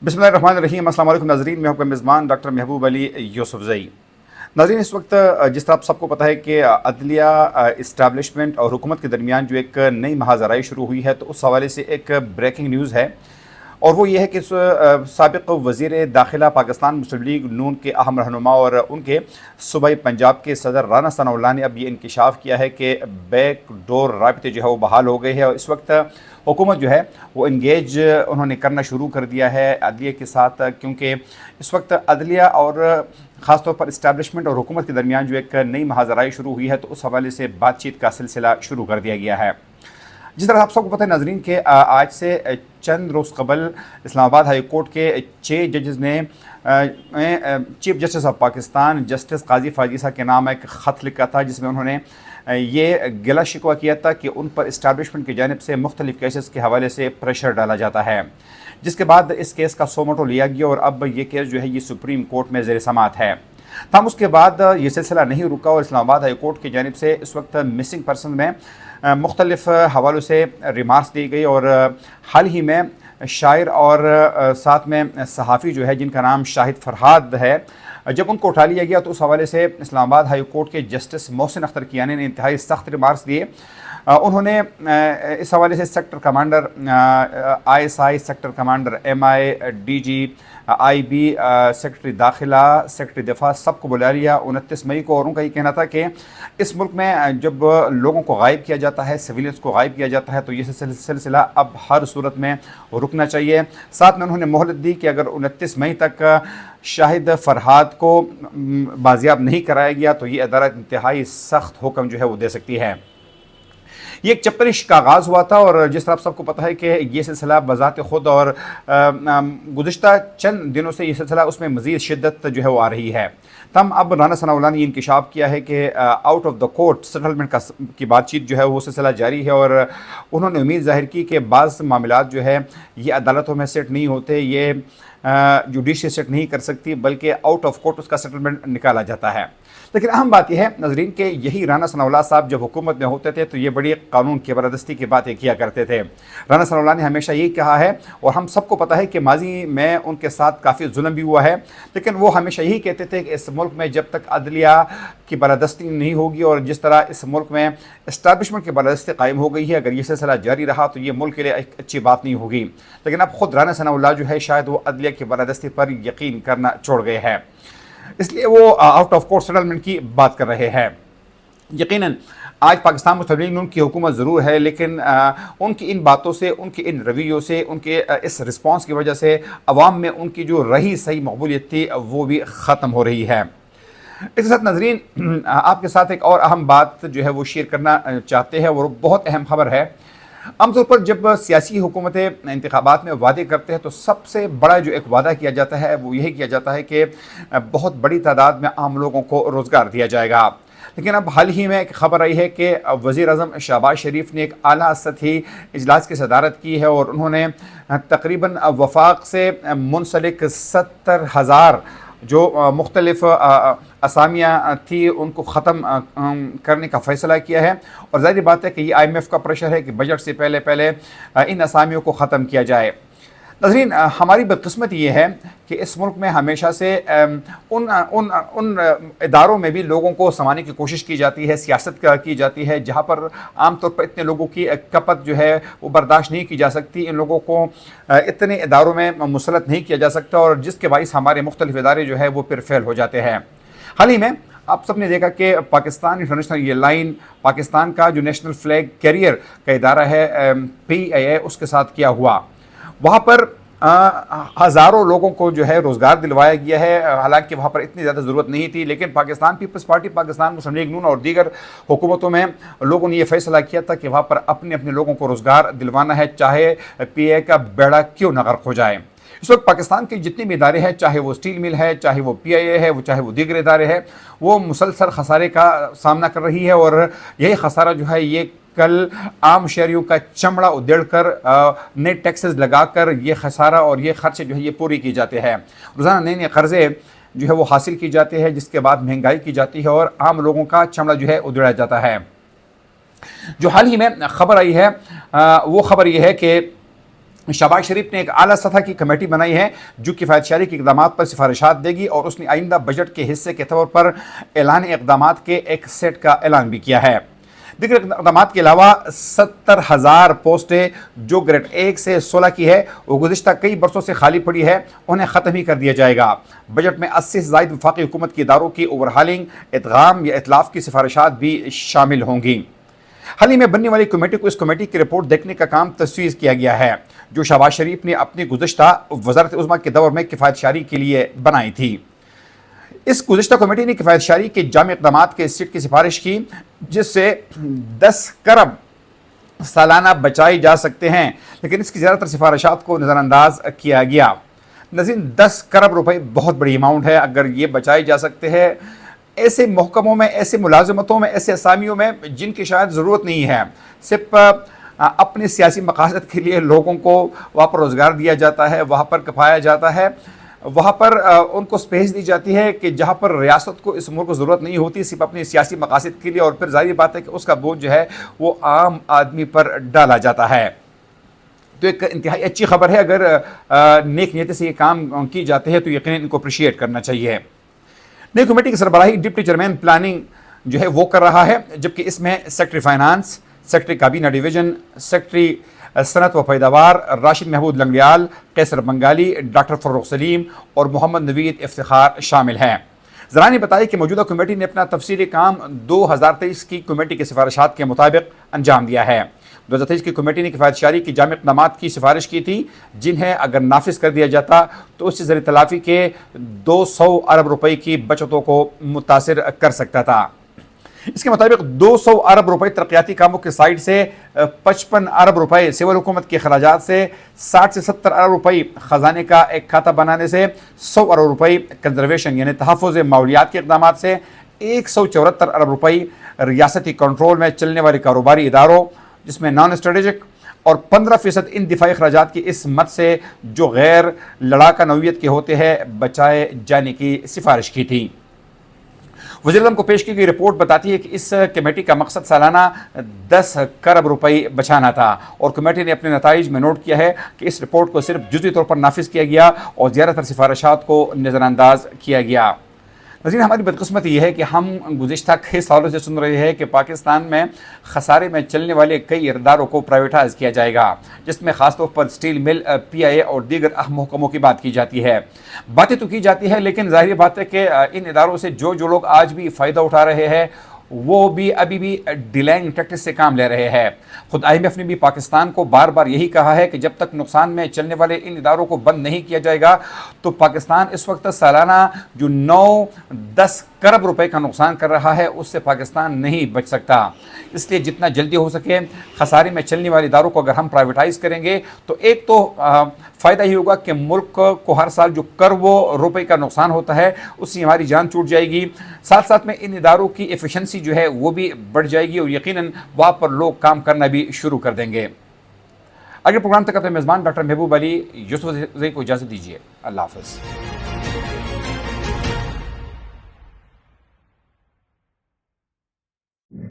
बिस्मिल्लाहिर्रहमानिर्रहीम। अस्सलाम वालेकुम नाज़रीन, मैं आपका मेज़बान डॉक्टर महबूब अली यूसुफ़ज़ई। नाज़रीन, इस वक्त जिस तरह आप सबको पता है कि अदलिया इस्टेब्लिशमेंट और हुकूमत के दरमियान जो एक नई महाज़राई शुरू हुई है, तो उस हवाले से एक ब्रेकिंग न्यूज़ है और वो ये है कि साबिक़ वज़ीर दाखिला पाकिस्तान मुस्लिम लीग नून के अहम रहनुमा और उनके सूबाई पंजाब के सदर राना सनाउल्लाह ने अब ये इंकशाफ किया है कि बैक डोर राब्ते जो है वो बहाल हो गए हैं और इस वक्त हुकूमत जो है वो इंगेज उन्होंने करना शुरू कर दिया है अदलिया के साथ, क्योंकि इस वक्त अदलिया और ख़ास तौर पर इस्टेब्लिशमेंट और हुकूमत के दरमियान जो एक नई महाज़राई शुरू हुई है, तो उस हवाले से बातचीत का सिलसिला शुरू कर दिया गया है। जिस तरह आप सबको पता है नाज़रीन के आज से चंद रोज़ कबल इस्लामाबाद हाई कोर्ट के 6 जजेस ने chief justice of Pakistan justice Qazi फाजीसा के नाम एक ख़त लिखा था, जिसमें उन्होंने ये गिला शिकवा किया था कि उन पर इस्टेब्लिशमेंट की जानिब से मुख्तलिफ़ केसेस के हवाले से प्रेशर डाला जाता है, जिसके बाद इस केस का सोमोटो लिया गया और अब ये केस जो है ये सुप्रीम कोर्ट में ज़ेर समाअत है। तब उसके बाद ये सिलसिला नहीं रुका और इस्लामाबाद हाई कोर्ट की जानिब से इस वक्त मिसिंग पर्सन में मुख्तलिफ़ हवालों से रिमार्क्स दी गई और हाल ही में शायर और साथ में सहाफ़ी जो है जिनका नाम शाहिद फरहाद है, जब उनको उठा लिया गया तो उस हवाले से इस्लामाबाद हाई कोर्ट के जस्टिस मोहसिन अख्तर कियानी ने इंतहाई सख्त रिमार्क्स दिए। उन्होंने इस हवाले से sector commander ISI, sector commander MI, DG IB, secretary दाखिला, सेक्रेटरी दिफा सबको बुला लिया 29 मई को और उनका ये कहना था कि इस मुल्क में जब लोगों को गायब किया जाता है, सिविलियंस को गायब किया जाता है, तो ये सिलसिला अब हर सूरत में रुकना चाहिए। साथ में उन्होंने मोहलत दी कि अगर 29 मई तक शाहिद फरहाद को बाजियाब नहीं कराया गया तो ये अदालत इंतहाई सख्त हुक्म जो है वो दे सकती है। ये एक चप्परिश का आगाज़ हुआ था और जिस तरह आप सबको पता है कि ये सिलसिला बज़ात ख़ुद और गुज़िश्ता चंद दिनों से ये सिलसिला उसमें मज़ीद शिद्दत जो है वो आ रही है। तम अब राना सनाउल्लाह ने इंकशाफ किया है कि out of the court settlement की बातचीत जो है वो सिलसिला जारी है और उन्होंने उम्मीद ज़ाहिर की कि बाज़ मामलात जो है ये अदालतों में सेट नहीं होते, ये जुडिशरी सेट नहीं कर सकती, बल्कि आउट ऑफ कोर्ट उसका सेटलमेंट निकाला जाता है। लेकिन अहम बात यह है नाज़रीन के यही राना सनाउल्लाह साहब जब हुकूमत में होते थे तो ये बड़ी कानून की बरदस्ती की बातें किया करते थे। राना सनाउल्लाह ने हमेशा यही कहा है और हम सबको पता है कि माजी में उनके साथ काफ़ी जुल्म भी हुआ है, लेकिन वो हमेशा यही कहते थे कि इस मुल्क में जब तक अदलिया की बरदस्ती नहीं होगी और जिस तरह इस मुल्क में इस्टेब्लिशमेंट की बरदस्ती कायम हो गई है, अगर ये सिलसिला जारी रहा तो ये मुल्क के लिए एक अच्छी बात नहीं होगी। लेकिन अब ख़ुद राना सनाउल्लाह जो है शायद वो अदलिया की बरदस्ती पर यकीन करना छोड़ गए हैं, इसलिए वो आउट ऑफ कोर्ट सेटलमेंट की बात कर रहे हैं। यकीनन आज पाकिस्तान मुस्लिम लीग नून की हुकूमत ज़रूर है, लेकिन उनकी इन बातों से, उनके इन रवैयों से, उनके इस रिस्पांस की वजह से अवाम में उनकी जो रही सही मकबूलियत थी वो भी ख़त्म हो रही है। इसके साथ नाज़रीन आपके साथ एक और अहम बात जो है वो शेयर करना चाहते हैं और बहुत अहम खबर है। आमतौर पर जब सियासी हुकूमतें इंतखाबात में वादे करते हैं तो सबसे बड़ा जो एक वादा किया जाता है वो यही किया जाता है कि बहुत बड़ी तादाद में आम लोगों को रोज़गार दिया जाएगा। लेकिन अब हाल ही में एक खबर आई है कि वज़ीर आज़म शहबाज शरीफ ने एक आला सतही इजलास की सदारत की है और उन्होंने तकरीबन वफाक से मुंसलिक 70,000 जो मुख्तलिफ असामियाँ थी उनको ख़त्म करने का फ़ैसला किया है और ज़ाहिर बात है कि ये IMF का प्रेशर है कि बजट से पहले इन असामियों को ख़त्म किया जाए। नाज़रीन, हमारी बदकिस्मती ये है कि इस मुल्क में हमेशा से उन इदारों में भी लोगों को समाने की कोशिश की जाती है, सियासत की जाती है, जहाँ पर आमतौर पर इतने लोगों की खपत जो है वो बर्दाश्त नहीं की जा सकती, इन लोगों को इतने इदारों में मुसलत नहीं किया जा सकता और जिसके बाइस हमारे मुख्तलिफ इदारे जो है वो फिर फेल हो जाते हैं। हाल ही में आप सब ने देखा कि पाकिस्तान इंटरनेशनल ये लाइन पाकिस्तान का जो नेशनल फ्लैग कैरियर का इदारा है PIA उसके साथ किया हुआ, वहाँ पर हज़ारों लोगों को जो है रोज़गार दिलवाया गया है। हालांकि वहाँ पर इतनी ज़्यादा ज़रूरत नहीं थी, लेकिन पाकिस्तान पीपल्स पार्टी, पाकिस्तान मुस्लिम लीग नून और दीगर हुकूमतों में लोगों ने यह फ़ैसला किया था कि वहाँ पर अपने अपने लोगों को रोज़गार दिलवाना है, चाहे PIA का बेड़ा क्यों न गर्क हो जाए। इस वक्त पाकिस्तान के जितने भी इदारे हैं, चाहे वो स्टील मिल है, चाहे वो PIA है, चाहे वो दीगर इदारे हैं, वो मुसलसल खसारे का सामना कर रही है और यही खसारा जो है ये कल आम शहरियों का चमड़ा उधेड़ कर नए टैक्सेस लगाकर ये खसारा और ये खर्चे जो है ये पूरी की जाते हैं। रोज़ाना नए नए कर्ज़े जो है वो हासिल की जाते हैं, जिसके बाद महंगाई की जाती है और आम लोगों का चमड़ा जो है उधेड़ा जाता है। जो हाल ही में खबर आई है वो खबर ये है कि शहबाज शरीफ ने एक आला सतह की कमेटी बनाई है जो किफ़ायतशारी के इक़दामात पर सिफारिशात देगी और उसने आइंदा बजट के हिस्से के तौर पर ऐलान इक़दामात के एक सेट का ऐलान भी किया है। दीगर इक़दामात के अलावा 70,000 पोस्टें जो ग्रेड 1 से 16 की है वो गुज़िश्ता कई बरसों से खाली पड़ी है, उन्हें ख़त्म ही कर दिया जाएगा। बजट में 80 से ज़ायद वफाकी हुकूमत के इदारों की ओवरहालिंग, इदगाम या इतलाफ़ की सिफारिशात भी शामिल होंगी। हाल ही में बनने वाली कमेटी को इस कमेटी की रिपोर्ट देखने का काम तजवीज़ किया गया है जो शहबाज शरीफ ने अपनी गुज़िश्ता वज़ारत उज़्मा के दौर में किफ़ायतशारी के लिए बनाई थी। इस गुज़िश्ता कमेटी ने किफ़ायतशारी के जामी इक़दामात के सेट की सिफारिश की जिससे 10 करोड़ सालाना बचाए जा सकते हैं, लेकिन इसकी ज़्यादातर सिफारिशात को नज़रअंदाज किया गया। नज़ीर 10 करोड़ रुपए बहुत बड़ी अमाउंट है। अगर ये बचाए जा सकते हैं ऐसे महकमों में, ऐसे मुलाजमतों में, ऐसे असामियों में जिनकी शायद ज़रूरत नहीं है, सिर्फ अपने सियासी मकासद के लिए लोगों को वहाँ पर रोज़गार दिया जाता है, वहाँ पर कफाया जाता है, वहाँ पर उनको स्पेस दी जाती है कि जहाँ पर रियासत को इस मुल्क को ज़रूरत नहीं होती, सिर्फ अपने सियासी मकासद के लिए, और फिर ज़ाहिर बात है कि उसका बोझ जो है वो आम आदमी पर डाला जाता है। तो एक इंतहाई अच्छी खबर है। अगर नेक नीयत से ये काम की जाते हैं तो यकीनन इनको अप्रिशिएट करना चाहिए। नई कमेटी की सरबराही डिप्टी चेयरमैन प्लानिंग जो है वो कर रहा है, जबकि इसमें सेक्रेटरी फाइनेंस, सेक्रेटरी काबीना डिवीजन, सेक्रेटरी सनत व पैदावार राशिद महमूद लंगड़ियाल, कैसर बंगाली, डॉक्टर फर्रुख सलीम और मोहम्मद नवीद इफ्तिखार शामिल हैं। ज़रा ने बताया कि मौजूदा कमेटी ने अपना तफसीली काम 2023 की कमेटी की सिफारिशात के मुताबिक अंजाम दिया है। 2023 की कमेटी ने किफ़ायतशारी की जामी इक़दामात की सिफारिश की थी जिन्हें अगर नाफिज कर दिया जाता तो उससे ज़रिए तलाफ़ी के 200 अरब रुपए की बचतों को मुतासिर कर सकता था। इसके मुताबिक 200 अरब रुपए तरक्याती कामों की साइड से, 55 अरब रुपए सिविल हुकूमत के खराजात से, 60 से 70 अरब रुपए ख़जाने का एक खाता बनाने से, 100 अरब रुपए कंजर्वेशन यानी तहफ़्फ़ुज़ माहौलियात के इक़दामात से, 174 अरब रुपए रियासती कंट्रोल में चलने वाले कारोबारी इदारों जिसमें नॉन स्ट्रेटेजिक, और 15% इन दिफाई अखराजात की इस मद से जो गैर लड़ाका नौइयत के होते हैं बचाए जाने की सिफारिश की थी। वज़ीर-ए-आज़म को पेश की गई रिपोर्ट बताती है कि इस कमेटी का मकसद सालाना 10 करोड़ रुपए बचाना था, और कमेटी ने अपने नताइज में नोट किया है कि इस रिपोर्ट को सिर्फ जुज़ी तौर पर नाफिज किया गया और ज़्यादातर सिफारिशात को नज़रअंदाज किया गया। नज़ीर, हमारी बदकिस्मती ये है कि हम गुज़िश्ता कई सालों से सुन रहे हैं कि पाकिस्तान में खसारे में चलने वाले कई इदारों को प्राइवेटाइज किया जाएगा, जिसमें ख़ासतौर पर स्टील मिल, PIA और दीगर अहम महकमों की बात की जाती है। बातें तो की जाती है, लेकिन ज़ाहिर बात है कि इन इदारों से जो लोग आज भी फ़ायदा उठा रहे हैं वो भी अभी भी डिलेइंग टैक्टिक्स से काम ले रहे हैं। खुद IMF ने भी पाकिस्तान को बार बार यही कहा है कि जब तक नुकसान में चलने वाले इन इदारों को बंद नहीं किया जाएगा तो पाकिस्तान इस वक्त सालाना जो 9-10 करोड़ रुपए का नुकसान कर रहा है उससे पाकिस्तान नहीं बच सकता। इसलिए जितना जल्दी हो सके खसारे में चलने वाले इदारों को अगर हम प्राइवेटाइज़ करेंगे तो एक तो फ़ायदा ही होगा कि मुल्क को हर साल जो करोड़ों रुपए का नुकसान होता है उससे हमारी जान छूट जाएगी, साथ साथ में इन इदारों की एफिशिएंसी जो है वो भी बढ़ जाएगी और यकीनन वहाँ पर लोग काम करना भी शुरू कर देंगे। अगले प्रोग्राम तक अपने मेज़बान डॉक्टर महबूब अली यूसुफ को इजाज़त दीजिए। अल्लाह हाफ़िज़।